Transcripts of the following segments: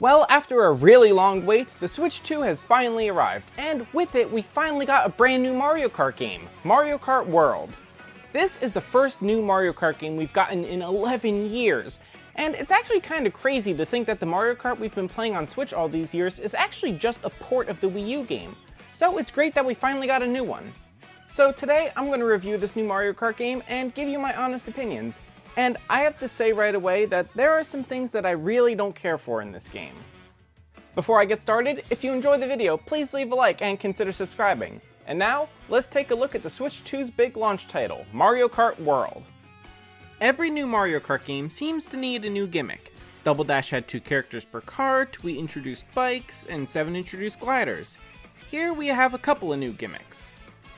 Well, after a really long wait, the Switch 2 has finally arrived, and with it we finally got a brand new Mario Kart game, Mario Kart World. This is the first new Mario Kart game we've gotten in 11 years, and it's actually kind of crazy to think that the Mario Kart we've been playing on Switch all these years is actually just a port of the Wii U game. So it's great that we finally got a new one. So today I'm going to review this new Mario Kart game and give you my honest opinions. And I have to say right away that there are some things that I really don't care for in this game. Before I get started, if you enjoy the video, please leave a like and consider subscribing. And now, let's take a look at the Switch 2's big launch title, Mario Kart World. Every new Mario Kart game seems to need a new gimmick. Double Dash had 2 characters per kart, we introduced bikes, and 7 introduced gliders. Here we have a couple of new gimmicks.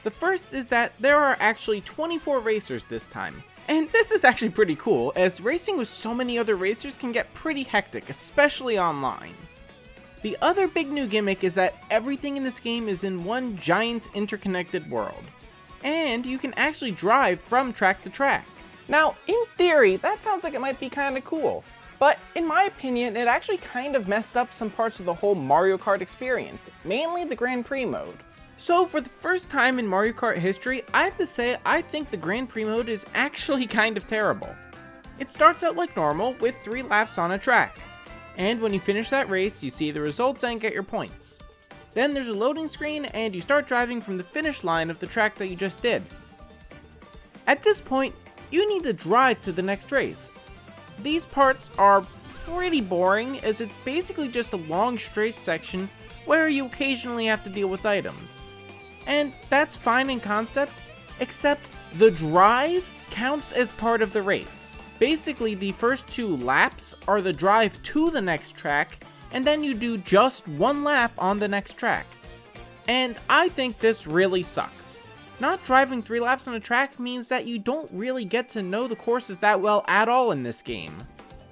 The first is that there are actually 24 racers this time. And this is actually pretty cool, as racing with so many other racers can get pretty hectic, especially online. The other big new gimmick is that everything in this game is in one giant interconnected world. And you can actually drive from track to track. Now, in theory, that sounds like it might be kinda cool. But in my opinion, it actually kind of messed up some parts of the whole Mario Kart experience, mainly the Grand Prix mode. So for the first time in Mario Kart history, I have to say I think the Grand Prix mode is actually kind of terrible. It starts out like normal with 3 laps on a track. And when you finish that race, you see the results and get your points. Then there's a loading screen and you start driving from the finish line of the track that you just did. At this point, you need to drive to the next race. These parts are pretty boring as it's basically just a long straight section where you occasionally have to deal with items. And that's fine in concept, except the drive counts as part of the race. Basically, the first 2 laps are the drive to the next track, and then you do just 1 lap on the next track. And I think this really sucks. Not driving 3 laps on a track means that you don't really get to know the courses that well at all in this game.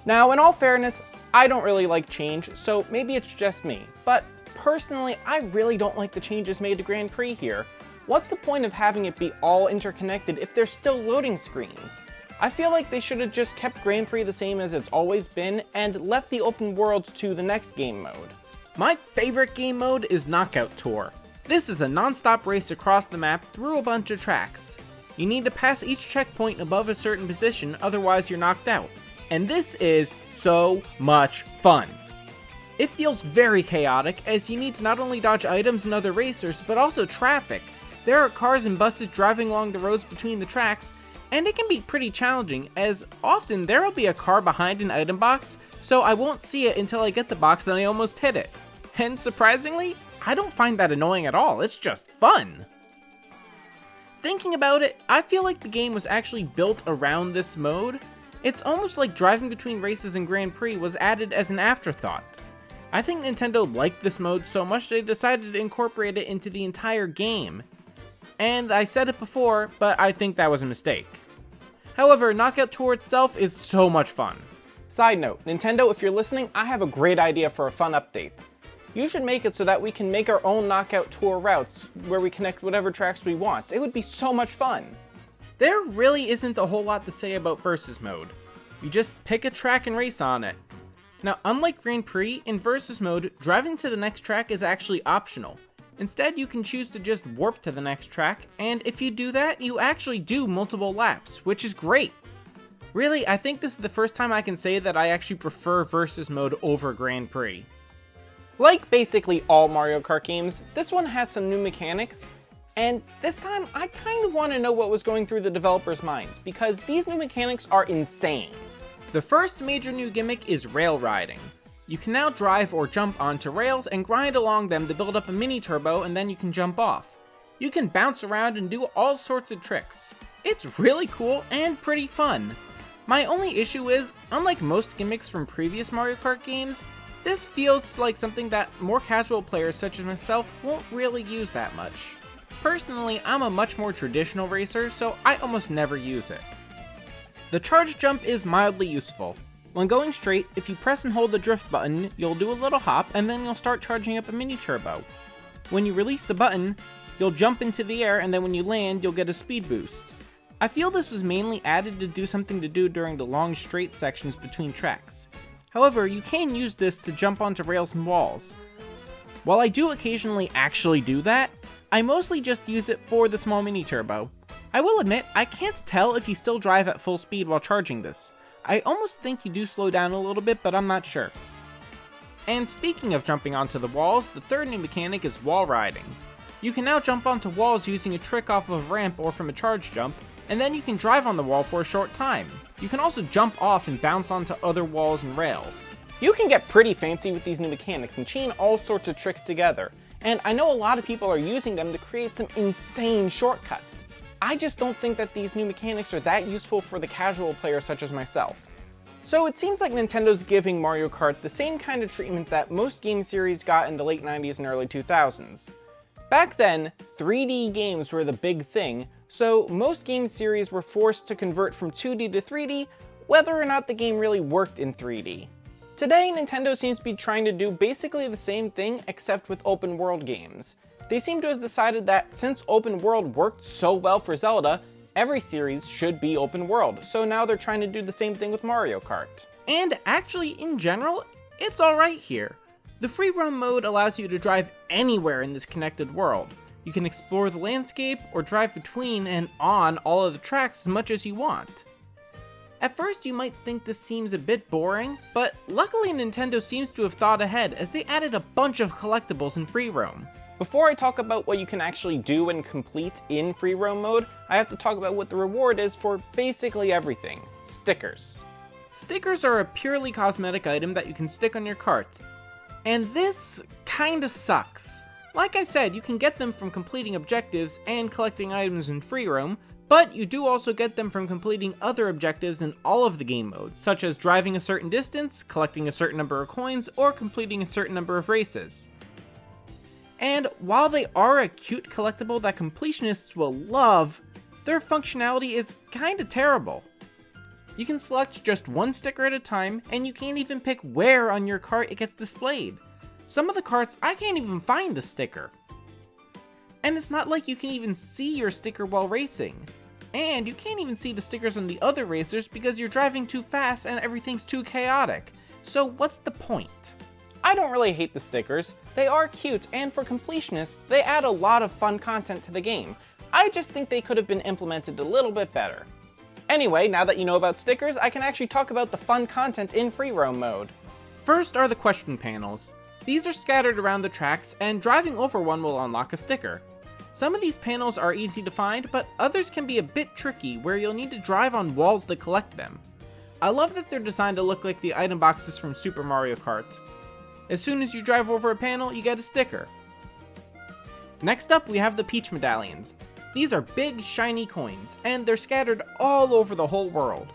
Now, in all fairness, I don't really like change, so maybe it's just me, but personally, I really don't like the changes made to Grand Prix here. What's the point of having it be all interconnected if there's still loading screens? I feel like they should have just kept Grand Prix the same as it's always been and left the open world to the next game mode. My favorite game mode is Knockout Tour. This is a non-stop race across the map through a bunch of tracks. You need to pass each checkpoint above a certain position, otherwise you're knocked out. And this is so much fun. It feels very chaotic, as you need to not only dodge items and other racers, but also traffic. There are cars and buses driving along the roads between the tracks, and it can be pretty challenging, as often there will be a car behind an item box, so I won't see it until I get the box and I almost hit it. And surprisingly, I don't find that annoying at all, it's just fun! Thinking about it, I feel like the game was actually built around this mode. It's almost like driving between races and Grand Prix was added as an afterthought. I think Nintendo liked this mode so much they decided to incorporate it into the entire game. And I said it before, but I think that was a mistake. However, Knockout Tour itself is so much fun. Side note, Nintendo, if you're listening, I have a great idea for a fun update. You should make it so that we can make our own Knockout Tour routes where we connect whatever tracks we want. It would be so much fun. There really isn't a whole lot to say about Versus mode. You just pick a track and race on it. Now, unlike Grand Prix, in Versus mode, driving to the next track is actually optional. Instead, you can choose to just warp to the next track, and if you do that, you actually do multiple laps, which is great. Really, I think this is the first time I can say that I actually prefer Versus mode over Grand Prix. Like basically all Mario Kart games, this one has some new mechanics, and this time I kind of want to know what was going through the developers' minds, because these new mechanics are insane. The first major new gimmick is rail riding. You can now drive or jump onto rails and grind along them to build up a mini turbo, and then you can jump off. You can bounce around and do all sorts of tricks. It's really cool and pretty fun. My only issue is, unlike most gimmicks from previous Mario Kart games, this feels like something that more casual players such as myself won't really use that much. Personally, I'm a much more traditional racer, so I almost never use it. The charge jump is mildly useful. When going straight, if you press and hold the drift button, you'll do a little hop and then you'll start charging up a mini turbo. When you release the button, you'll jump into the air, and then when you land, you'll get a speed boost. I feel this was mainly added to do something to do during the long straight sections between tracks. However, you can use this to jump onto rails and walls. While I do occasionally actually do that, I mostly just use it for the small mini turbo. I will admit, I can't tell if you still drive at full speed while charging this. I almost think you do slow down a little bit, but I'm not sure. And speaking of jumping onto the walls, the third new mechanic is wall riding. You can now jump onto walls using a trick off of a ramp or from a charge jump, and then you can drive on the wall for a short time. You can also jump off and bounce onto other walls and rails. You can get pretty fancy with these new mechanics and chain all sorts of tricks together, and I know a lot of people are using them to create some insane shortcuts. I just don't think that these new mechanics are that useful for the casual player such as myself. So it seems like Nintendo's giving Mario Kart the same kind of treatment that most game series got in the late 90s and early 2000s. Back then, 3D games were the big thing, so most game series were forced to convert from 2D to 3D, whether or not the game really worked in 3D. Today, Nintendo seems to be trying to do basically the same thing except with open world games. They seem to have decided that since open world worked so well for Zelda, every series should be open world, so now they're trying to do the same thing with Mario Kart. And actually, in general, it's alright here. The free roam mode allows you to drive anywhere in this connected world. You can explore the landscape or drive between and on all of the tracks as much as you want. At first you might think this seems a bit boring, but luckily Nintendo seems to have thought ahead as they added a bunch of collectibles in free roam. Before I talk about what you can actually do and complete in free roam mode, I have to talk about what the reward is for basically everything: stickers. Stickers are a purely cosmetic item that you can stick on your cart. And this kinda sucks. Like I said, you can get them from completing objectives and collecting items in free roam, but you do also get them from completing other objectives in all of the game modes, such as driving a certain distance, collecting a certain number of coins, or completing a certain number of races. And while they are a cute collectible that completionists will love, their functionality is kinda terrible. You can select just one sticker at a time, and you can't even pick where on your cart it gets displayed. Some of the carts, I can't even find the sticker. And it's not like you can even see your sticker while racing. And you can't even see the stickers on the other racers because you're driving too fast and everything's too chaotic. So what's the point? I don't really hate the stickers. They are cute, and for completionists, they add a lot of fun content to the game. I just think they could have been implemented a little bit better. Anyway, now that you know about stickers, I can actually talk about the fun content in free roam mode. First are the question panels. These are scattered around the tracks, and driving over one will unlock a sticker. Some of these panels are easy to find, but others can be a bit tricky where you'll need to drive on walls to collect them. I love that they're designed to look like the item boxes from Super Mario Kart. As soon as you drive over a panel, you get a sticker. Next up, we have the Peach medallions. These are big, shiny coins, and they're scattered all over the whole world.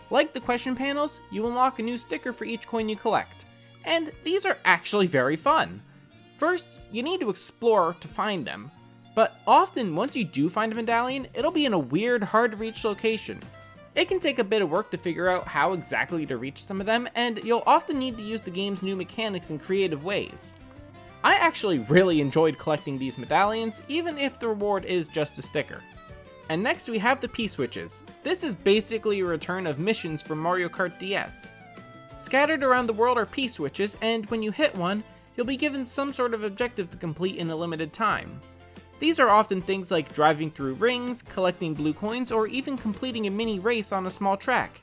Like the question panels, you unlock a new sticker for each coin you collect, and these are actually very fun. First, you need to explore to find them, but often once you do find a medallion, it'll be in a weird, hard-to-reach location. It can take a bit of work to figure out how exactly to reach some of them, and you'll often need to use the game's new mechanics in creative ways. I actually really enjoyed collecting these medallions, even if the reward is just a sticker. And next we have the P-switches. This is basically a return of missions from Mario Kart DS. Scattered around the world are P-switches, and when you hit one, you'll be given some sort of objective to complete in a limited time. These are often things like driving through rings, collecting blue coins, or even completing a mini race on a small track.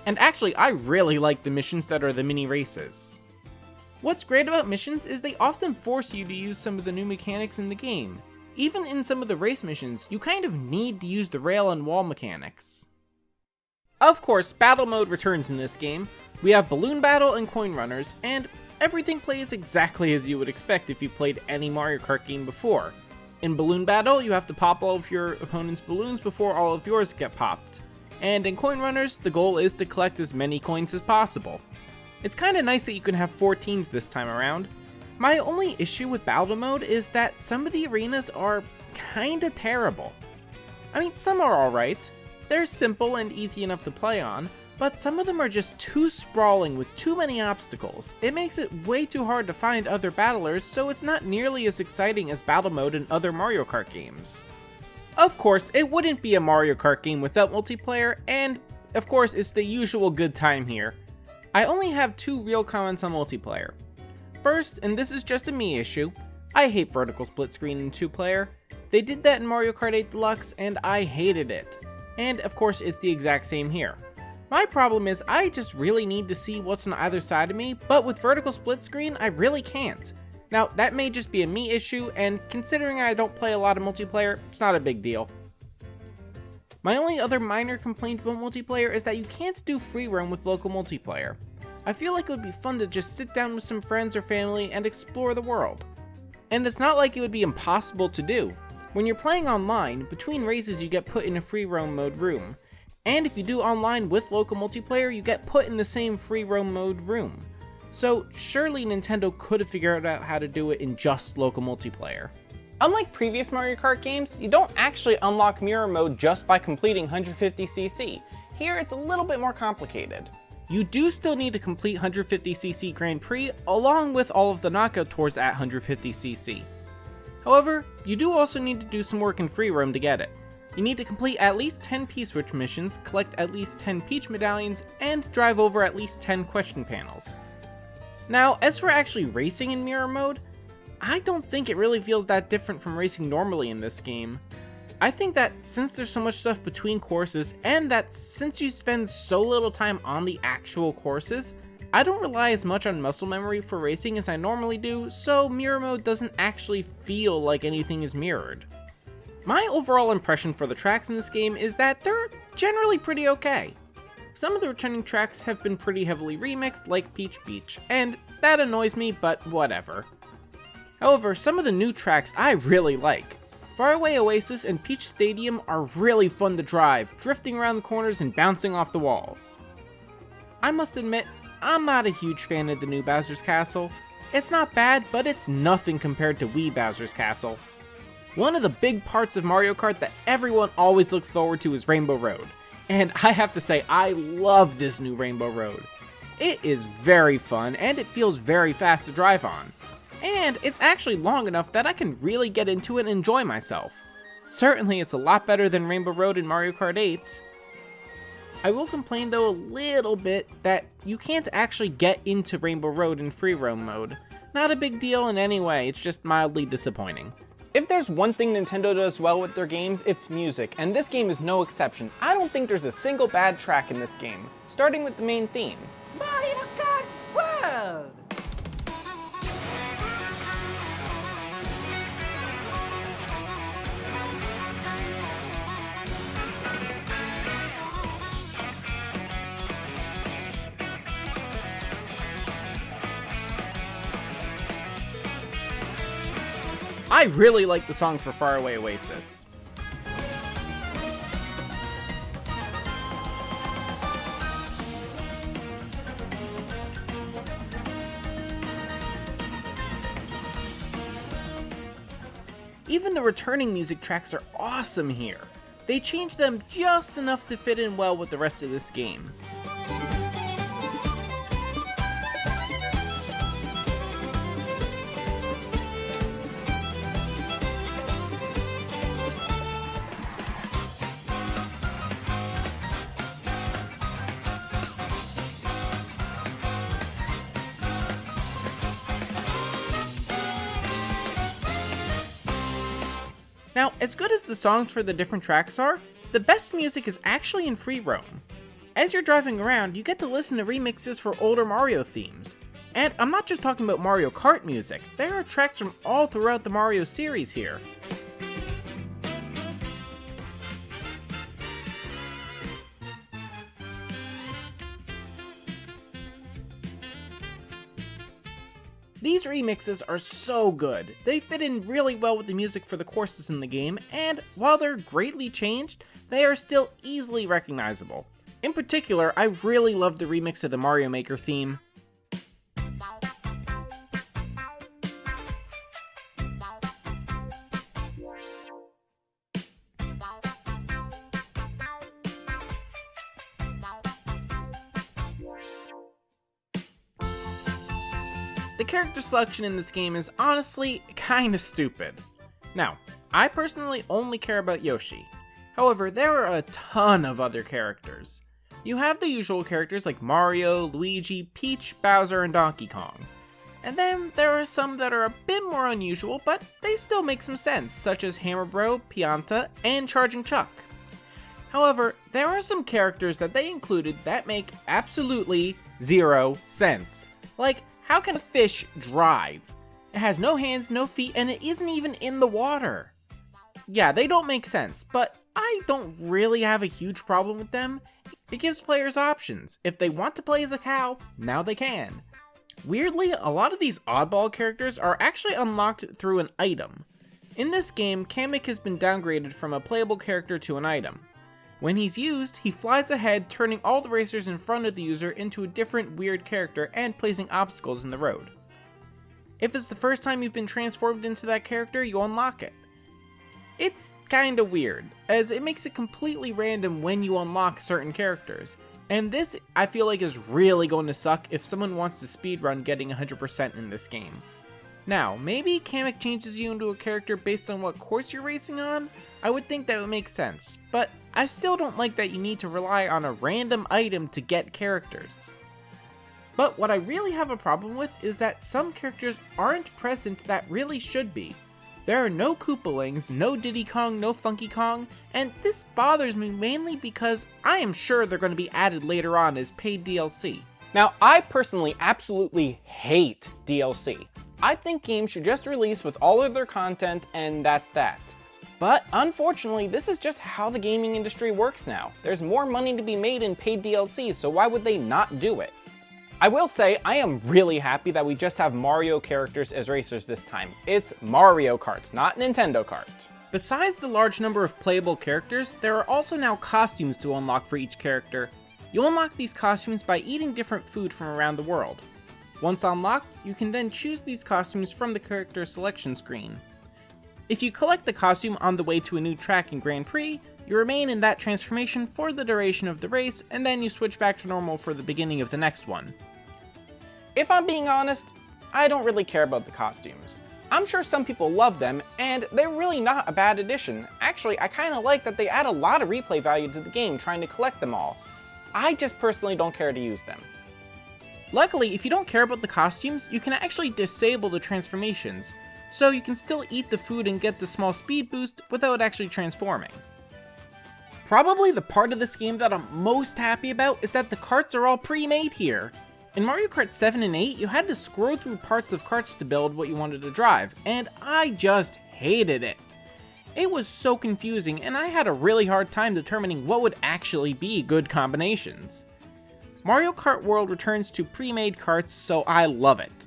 And actually, I really like the missions that are the mini races. What's great about missions is they often force you to use some of the new mechanics in the game. Even in some of the race missions, you kind of need to use the rail and wall mechanics. Of course, battle mode returns in this game. We have balloon battle and coin runners, and everything plays exactly as you would expect if you played any Mario Kart game before. In balloon battle, you have to pop all of your opponent's balloons before all of yours get popped. And in coin runners, the goal is to collect as many coins as possible. It's kinda nice that you can have 4 teams this time around. My only issue with battle mode is that some of the arenas are kinda terrible. I mean, some are alright. They're simple and easy enough to play on, but some of them are just too sprawling with too many obstacles. It makes it way too hard to find other battlers, so it's not nearly as exciting as battle mode in other Mario Kart games. Of course, it wouldn't be a Mario Kart game without multiplayer, and of course, it's the usual good time here. I only have two real comments on multiplayer. First, and this is just a me issue, I hate vertical split screen in 2-player. They did that in Mario Kart 8 Deluxe and I hated it. And of course it's the exact same here. My problem is I just really need to see what's on either side of me, but with vertical split screen I really can't. Now that may just be a me issue, and considering I don't play a lot of multiplayer, it's not a big deal. My only other minor complaint about multiplayer is that you can't do free roam with local multiplayer. I feel like it would be fun to just sit down with some friends or family and explore the world. And it's not like it would be impossible to do. When you're playing online, between races you get put in a free roam mode room. And if you do online with local multiplayer, you get put in the same free roam mode room. So surely Nintendo could have figured out how to do it in just local multiplayer. Unlike previous Mario Kart games, you don't actually unlock mirror mode just by completing 150cc. Here it's a little bit more complicated. You do still need to complete 150cc Grand Prix along with all of the knockout tours at 150cc. However, you do also need to do some work in free roam to get it. You need to complete at least 10 P-Switch missions, collect at least 10 Peach medallions, and drive over at least 10 question panels. Now, as for actually racing in mirror mode, I don't think it really feels that different from racing normally in this game. I think that since there's so much stuff between courses, and that since you spend so little time on the actual courses, I don't rely as much on muscle memory for racing as I normally do, so mirror mode doesn't actually feel like anything is mirrored. My overall impression for the tracks in this game is that they're generally pretty okay. Some of the returning tracks have been pretty heavily remixed, like Peach Beach, and that annoys me, but whatever. However, some of the new tracks I really like. Faraway Oasis and Peach Stadium are really fun to drive, drifting around the corners and bouncing off the walls. I must admit, I'm not a huge fan of the new Bowser's Castle. It's not bad, but it's nothing compared to Wii Bowser's Castle. One of the big parts of Mario Kart that everyone always looks forward to is Rainbow Road. And I have to say, I love this new Rainbow Road. It is very fun, and it feels very fast to drive on. And it's actually long enough that I can really get into it and enjoy myself. Certainly it's a lot better than Rainbow Road in Mario Kart 8. I will complain though a little bit that you can't actually get into Rainbow Road in free roam mode. Not a big deal in any way, it's just mildly disappointing. If there's one thing Nintendo does well with their games, it's music, and this game is no exception. I don't think there's a single bad track in this game, starting with the main theme. Mario Kart World! I really like the song for Faraway Oasis. Even the returning music tracks are awesome here. They changed them just enough to fit in well with the rest of this game. Now, as good as the songs for the different tracks are, the best music is actually in free roam. As you're driving around, you get to listen to remixes for older Mario themes. And I'm not just talking about Mario Kart music, there are tracks from all throughout the Mario series here. These remixes are so good. They fit in really well with the music for the courses in the game, and while they're greatly changed, they are still easily recognizable. In particular, I really love the remix of the Mario Maker theme. The character selection in this game is honestly kinda stupid. Now, I personally only care about Yoshi. However, there are a ton of other characters. You have the usual characters like Mario, Luigi, Peach, Bowser, and Donkey Kong. And then there are some that are a bit more unusual, but they still make some sense, such as Hammer Bro, Pianta, and Charging Chuck. However, there are some characters that they included that make absolutely zero sense. Like, how can a fish drive? It has no hands, no feet, and it isn't even in the water. Yeah, they don't make sense, but I don't really have a huge problem with them. It gives players options. If they want to play as a cow, now they can. Weirdly, a lot of these oddball characters are actually unlocked through an item. In this game, Kamek has been downgraded from a playable character to an item. When he's used, he flies ahead, turning all the racers in front of the user into a different weird character and placing obstacles in the road. If it's the first time you've been transformed into that character, you unlock it. It's kinda weird, as it makes it completely random when you unlock certain characters, and this I feel like is really going to suck if someone wants to speedrun getting 100% in this game. Now, maybe Kamek changes you into a character based on what course you're racing on? I would think that would make sense, but I still don't like that you need to rely on a random item to get characters. But what I really have a problem with is that some characters aren't present that really should be. There are no Koopalings, no Diddy Kong, no Funky Kong, and this bothers me mainly because I am sure they're going to be added later on as paid DLC. Now, I personally absolutely hate DLC. I think games should just release with all of their content and that's that. But unfortunately, this is just how the gaming industry works now. There's more money to be made in paid DLC, so why would they not do it? I will say, I am really happy that we just have Mario characters as racers this time. It's Mario Kart, not Nintendo Kart. Besides the large number of playable characters, there are also now costumes to unlock for each character. You unlock these costumes by eating different food from around the world. Once unlocked, you can then choose these costumes from the character selection screen. If you collect the costume on the way to a new track in Grand Prix, you remain in that transformation for the duration of the race, and then you switch back to normal for the beginning of the next one. If I'm being honest, I don't really care about the costumes. I'm sure some people love them, and they're really not a bad addition. Actually, I kinda like that they add a lot of replay value to the game trying to collect them all. I just personally don't care to use them. Luckily, if you don't care about the costumes, you can actually disable the transformations, so you can still eat the food and get the small speed boost without actually transforming. Probably the part of this game that I'm most happy about is that the karts are all pre-made here. In Mario Kart 7 and 8, you had to scroll through parts of karts to build what you wanted to drive, and I just hated it. It was so confusing, and I had a really hard time determining what would actually be good combinations. Mario Kart World returns to pre-made karts, so I love it.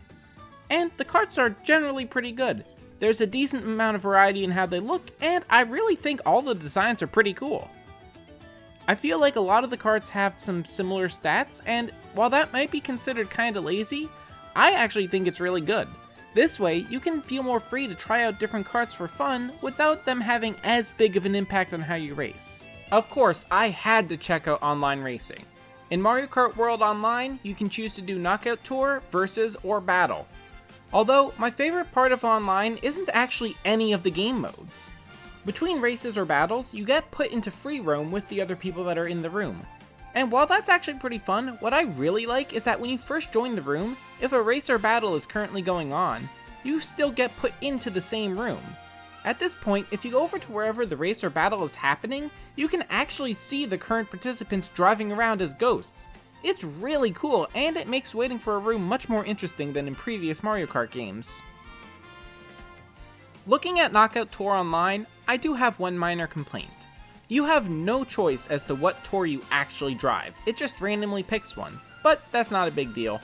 And the karts are generally pretty good. There's a decent amount of variety in how they look, and I really think all the designs are pretty cool. I feel like a lot of the karts have some similar stats, and while that might be considered kinda lazy, I actually think it's really good. This way, you can feel more free to try out different karts for fun without them having as big of an impact on how you race. Of course, I had to check out online racing. In Mario Kart World Online, you can choose to do Knockout Tour, Versus, or Battle. Although, my favorite part of online isn't actually any of the game modes. Between races or battles, you get put into free roam with the other people that are in the room. And while that's actually pretty fun, what I really like is that when you first join the room, if a race or battle is currently going on, you still get put into the same room. At this point, if you go over to wherever the race or battle is happening, you can actually see the current participants driving around as ghosts. It's really cool, and it makes waiting for a room much more interesting than in previous Mario Kart games. Looking at Knockout Tour Online, I do have one minor complaint. You have no choice as to what tour you actually drive, it just randomly picks one, but that's not a big deal.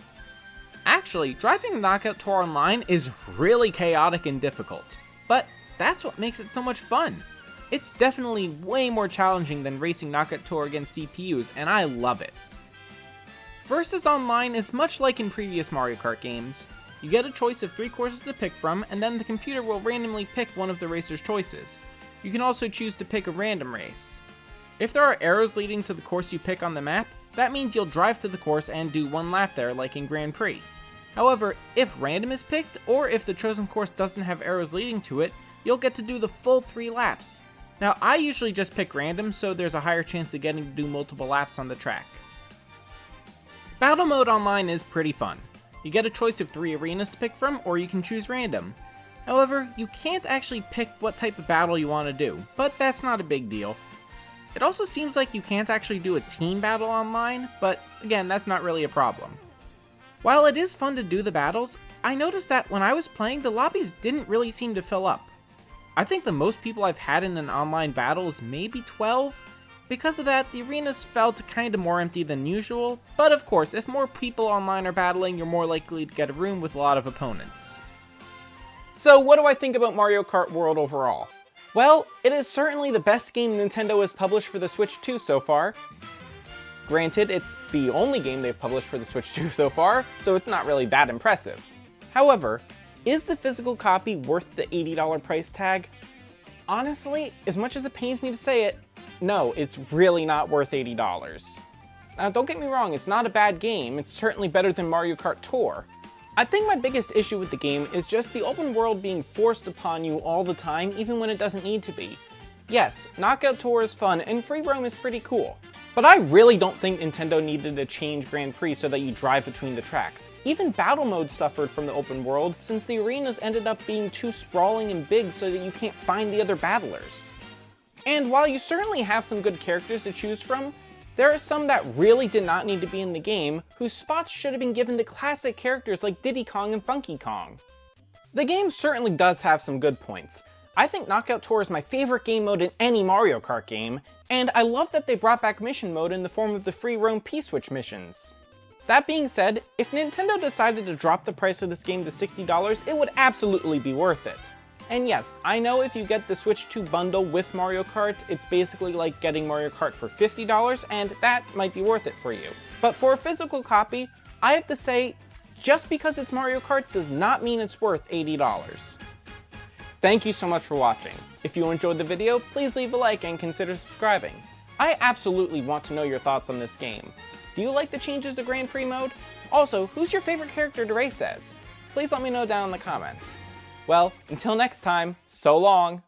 Actually, driving Knockout Tour Online is really chaotic and difficult, but that's what makes it so much fun. It's definitely way more challenging than racing Knockout Tour against CPUs, and I love it. Versus Online is much like in previous Mario Kart games. You get a choice of 3 courses to pick from, and then the computer will randomly pick one of the racer's choices. You can also choose to pick a random race. If there are arrows leading to the course you pick on the map, that means you'll drive to the course and do one lap there like in Grand Prix. However, if random is picked, or if the chosen course doesn't have arrows leading to it, you'll get to do the full 3 laps. Now, I usually just pick random, so there's a higher chance of getting to do multiple laps on the track. Battle mode online is pretty fun. You get a choice of 3 arenas to pick from, or you can choose random. However, you can't actually pick what type of battle you want to do, but that's not a big deal. It also seems like you can't actually do a team battle online, but again, that's not really a problem. While it is fun to do the battles, I noticed that when I was playing, the lobbies didn't really seem to fill up. I think the most people I've had in an online battle is maybe 12. Because of that, the arenas felt kinda more empty than usual, but of course, if more people online are battling, you're more likely to get a room with a lot of opponents. So what do I think about Mario Kart World overall? Well, it is certainly the best game Nintendo has published for the Switch 2 so far. Granted, it's the only game they've published for the Switch 2 so far, so it's not really that impressive. However, is the physical copy worth the $80 price tag? Honestly, as much as it pains me to say it, no, it's really not worth $80. Now, don't get me wrong, it's not a bad game, it's certainly better than Mario Kart Tour. I think my biggest issue with the game is just the open world being forced upon you all the time, even when it doesn't need to be. Yes, Knockout Tour is fun, and free roam is pretty cool. But I really don't think Nintendo needed to change Grand Prix so that you drive between the tracks. Even battle mode suffered from the open world, since the arenas ended up being too sprawling and big so that you can't find the other battlers. And while you certainly have some good characters to choose from, there are some that really did not need to be in the game, whose spots should have been given to classic characters like Diddy Kong and Funky Kong. The game certainly does have some good points. I think Knockout Tour is my favorite game mode in any Mario Kart game, and I love that they brought back mission mode in the form of the free roam P-Switch missions. That being said, if Nintendo decided to drop the price of this game to $60, it would absolutely be worth it. And yes, I know if you get the Switch 2 bundle with Mario Kart, it's basically like getting Mario Kart for $50, and that might be worth it for you. But for a physical copy, I have to say, just because it's Mario Kart does not mean it's worth $80. Thank you so much for watching. If you enjoyed the video, please leave a like and consider subscribing. I absolutely want to know your thoughts on this game. Do you like the changes to Grand Prix mode? Also, who's your favorite character to race as? Please let me know down in the comments. Well, until next time, so long!